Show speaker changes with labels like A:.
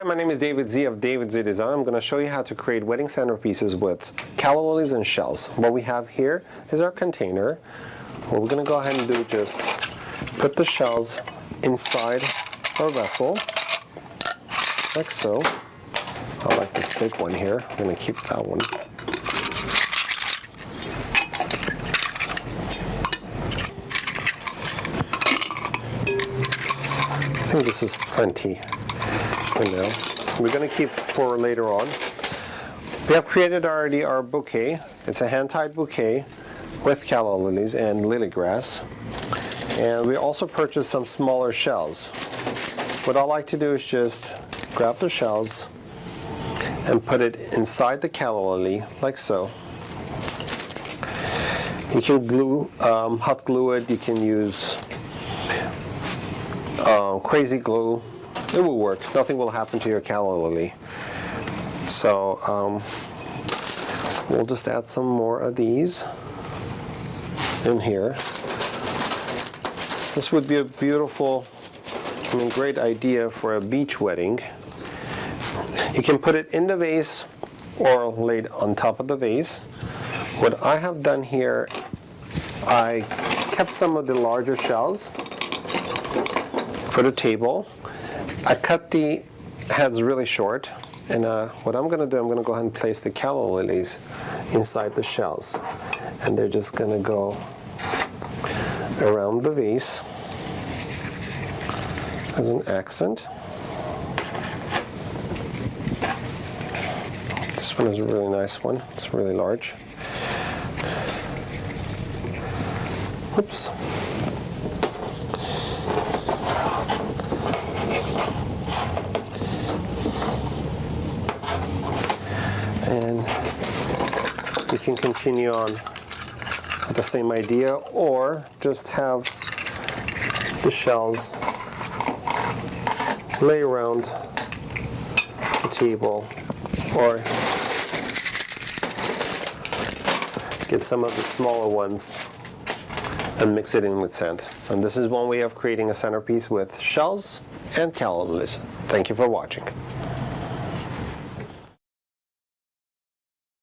A: My name is David Z of David Z Design. I'm going to show you how to create wedding centerpieces with calla lilies and shells. What we have here is our container. What we're going to go ahead and do is just put the shells inside our vessel, like so. I like this big one here. I'm going to keep that one. I think this is plenty. Now, we're going to keep for later on. We have created already our bouquet. It's a hand-tied bouquet with calla lilies and lily grass. And we also purchased some smaller shells. What I like to do is just grab the shells and put it inside the calla lily, like so. You can glue, hot glue it. You can use crazy glue. It will work. Nothing will happen to your calla lily. So we'll just add some more of these in here. This would be a beautiful, great idea for a beach wedding. You can put it in the vase or laid on top of the vase. What I have done here, I kept some of the larger shells for the table. I cut the heads really short, and what I'm going to do, I'm going to go ahead and place the calla lilies inside the shells, and they're just going to go around the vase as an accent. This one is a really nice one. It's really large. Oops. And you can continue on with the same idea, or just have the shells lay around the table, or get some of the smaller ones and mix it in with sand. And this is one way of creating a centerpiece with shells and calla lilies. Thank you for watching.